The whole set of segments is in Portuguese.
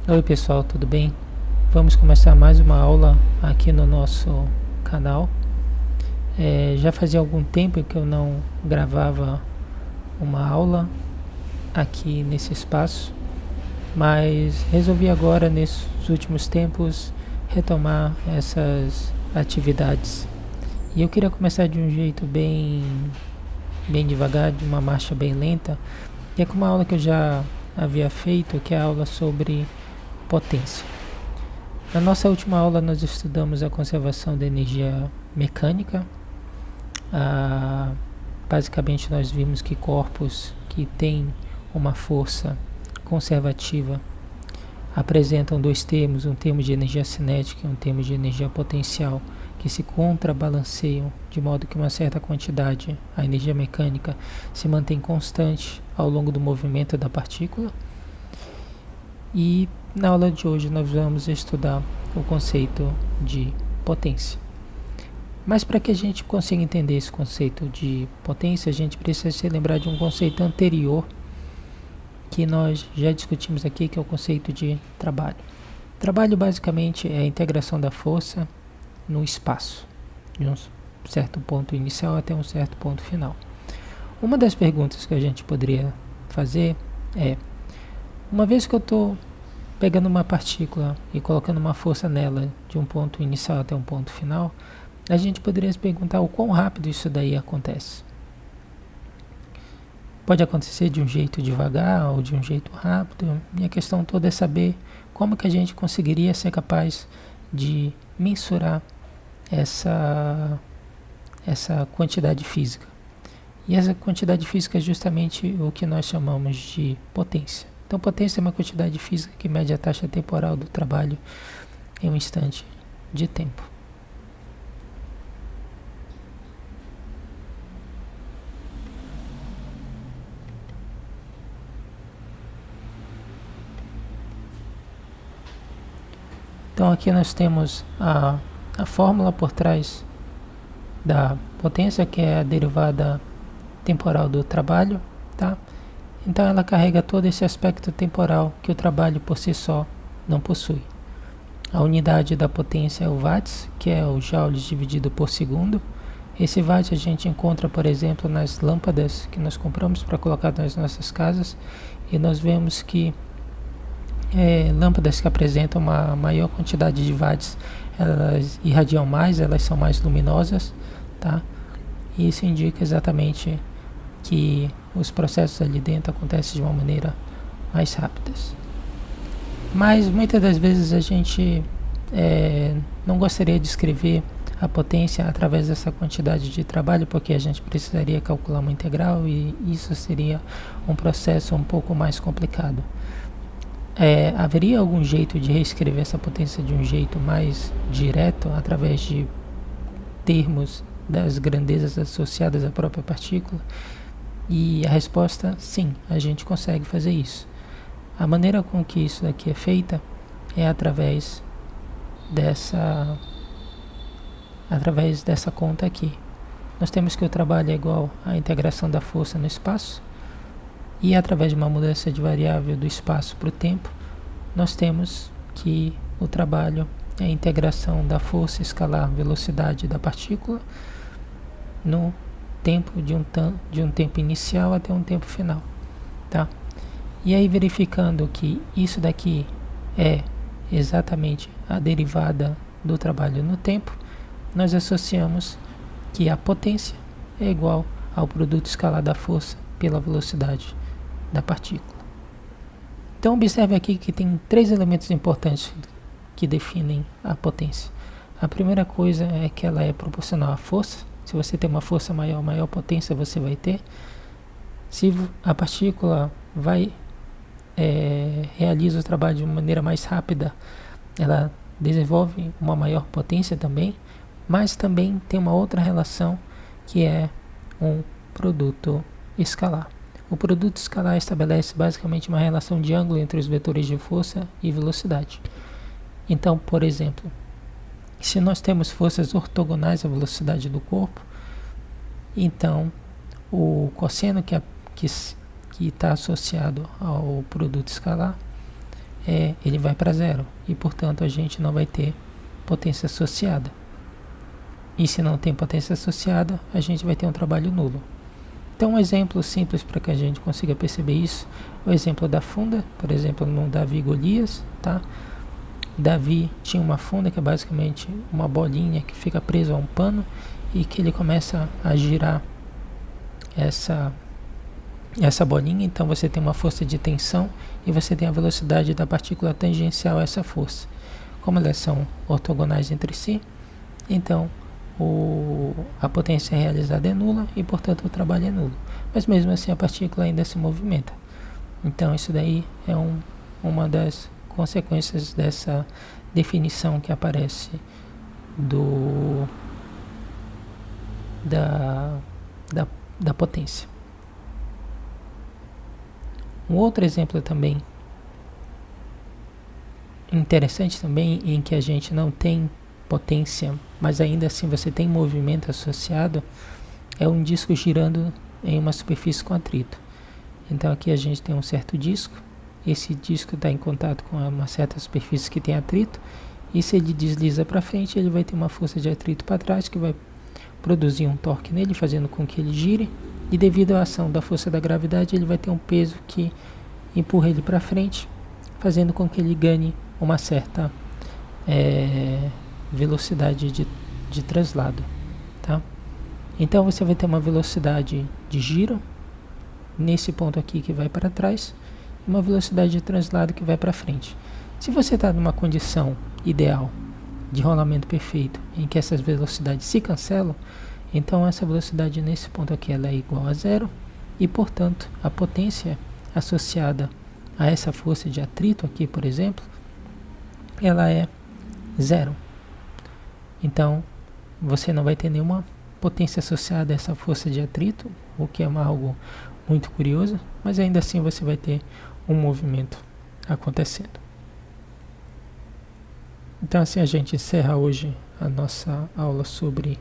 Oi pessoal, tudo bem? Vamos começar mais uma aula aqui no nosso canal. Já fazia algum tempo que eu não gravava uma aula aqui nesse espaço, mas resolvi agora, nesses últimos tempos, retomar essas atividades. E eu queria começar de um jeito bem devagar, de uma marcha bem lenta, e é com uma aula que eu já havia feito, que é a aula sobre potência. Na nossa última aula nós estudamos a conservação da energia mecânica. Basicamente nós vimos que corpos que têm uma força conservativa apresentam dois termos, um termo de energia cinética e um termo de energia potencial, que se contrabalanceiam de modo que uma certa quantidade, a energia mecânica, se mantém constante ao longo do movimento da partícula. E na aula de hoje nós vamos estudar o conceito de potência. Mas para que a gente consiga entender esse conceito de potência, a gente precisa se lembrar de um conceito anterior que nós já discutimos aqui, que é o conceito de trabalho. Trabalho basicamente é a integração da força no espaço, de um certo ponto inicial até um certo ponto final. Uma das perguntas que a gente poderia fazer é: uma vez que eu estou pegando uma partícula e colocando uma força nela de um ponto inicial até um ponto final, a gente poderia se perguntar o quão rápido isso daí acontece. Pode acontecer de um jeito devagar ou de um jeito rápido, e a questão toda é saber como que a gente conseguiria ser capaz de mensurar essa quantidade física. E essa quantidade física é justamente o que nós chamamos de potência. Então, potência é uma quantidade física que mede a taxa temporal do trabalho em um instante de tempo. Então, aqui nós temos a fórmula por trás da potência, que é a derivada temporal do trabalho, tá? Então ela carrega todo esse aspecto temporal que o trabalho por si só não possui. A unidade da potência é o watts, que é o joules dividido por segundo. Esse watt a gente encontra, por exemplo, nas lâmpadas que nós compramos para colocar nas nossas casas, e nós vemos que lâmpadas que apresentam uma maior quantidade de watts, elas irradiam mais, elas são mais luminosas, tá? E isso indica exatamente que os processos ali dentro acontecem de uma maneira mais rápida. Mas muitas das vezes a gente não gostaria de escrever a potência através dessa quantidade de trabalho, porque a gente precisaria calcular uma integral e isso seria um processo um pouco mais complicado. Haveria algum jeito de reescrever essa potência de um jeito mais direto, através de termos das grandezas associadas à própria partícula? E a resposta, sim, a gente consegue fazer isso. A maneira com que isso daqui é feita é através dessa conta aqui. Nós temos que o trabalho é igual à integração da força no espaço, e através de uma mudança de variável do espaço para o tempo, nós temos que o trabalho é a integração da força escalar velocidade da partícula no tempo de um tempo inicial até um tempo final, tá? E aí, verificando que isso daqui é exatamente a derivada do trabalho no tempo, nós associamos que a potência é igual ao produto escalar da força pela velocidade da partícula. Então observe aqui que tem três elementos importantes que definem a potência. A primeira coisa é que ela é proporcional à força. Se você tem uma força maior, maior potência você vai ter. Se a partícula realiza o trabalho de uma maneira mais rápida, ela desenvolve uma maior potência também, mas também tem uma outra relação, que é um produto escalar. O produto escalar estabelece basicamente uma relação de ângulo entre os vetores de força e velocidade. Então, por exemplo, se nós temos forças ortogonais à velocidade do corpo, então o cosseno que está associado ao produto escalar ele vai para zero. E, portanto, a gente não vai ter potência associada. E se não tem potência associada, a gente vai ter um trabalho nulo. Então, um exemplo simples para que a gente consiga perceber isso, o exemplo da funda, por exemplo, no Davi e Golias, tá? Davi tinha uma funda que é basicamente uma bolinha que fica presa a um pano e que ele começa a girar essa bolinha. Então você tem uma força de tensão e você tem a velocidade da partícula tangencial a essa força. Como elas são ortogonais entre si, então a potência realizada é nula e, portanto, o trabalho é nulo. Mas mesmo assim a partícula ainda se movimenta. Então isso daí é uma das consequências dessa definição que aparece da potência. Um outro exemplo também interessante também, em que a gente não tem potência, mas ainda assim você tem movimento associado, é um disco girando em uma superfície com atrito. Então aqui a gente tem um certo disco, esse disco está em contato com uma certa superfície que tem atrito, e se ele desliza para frente, ele vai ter uma força de atrito para trás que vai produzir um torque nele, fazendo com que ele gire, e devido à ação da força da gravidade, ele vai ter um peso que empurra ele para frente, fazendo com que ele ganhe uma certa velocidade de translado, tá? Então você vai ter uma velocidade de giro nesse ponto aqui que vai para trás, e uma velocidade de translado que vai para frente. Se você está numa condição ideal de rolamento perfeito, em que essas velocidades se cancelam, então essa velocidade nesse ponto aqui ela é igual a zero, e portanto a potência associada a essa força de atrito aqui, por exemplo, ela é zero. Então você não vai ter nenhuma potência associada a essa força de atrito, o que é algo muito curioso, mas ainda assim você vai ter um movimento acontecendo. Então assim a gente encerra hoje a nossa aula sobre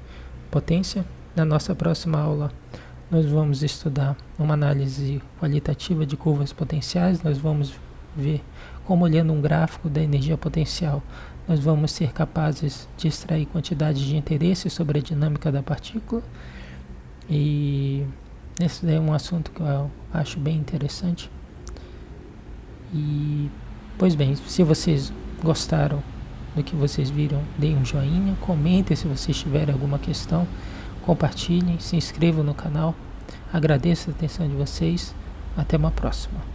potência. Na nossa próxima aula nós vamos estudar uma análise qualitativa de curvas potenciais. Nós vamos ver como, olhando um gráfico da energia potencial, nós vamos ser capazes de extrair quantidades de interesse sobre a dinâmica da partícula. E esse é um assunto que eu acho bem interessante. E, pois bem, se vocês gostaram do que vocês viram, deem um joinha, comentem se vocês tiverem alguma questão, compartilhem, se inscrevam no canal. Agradeço a atenção de vocês. Até uma próxima.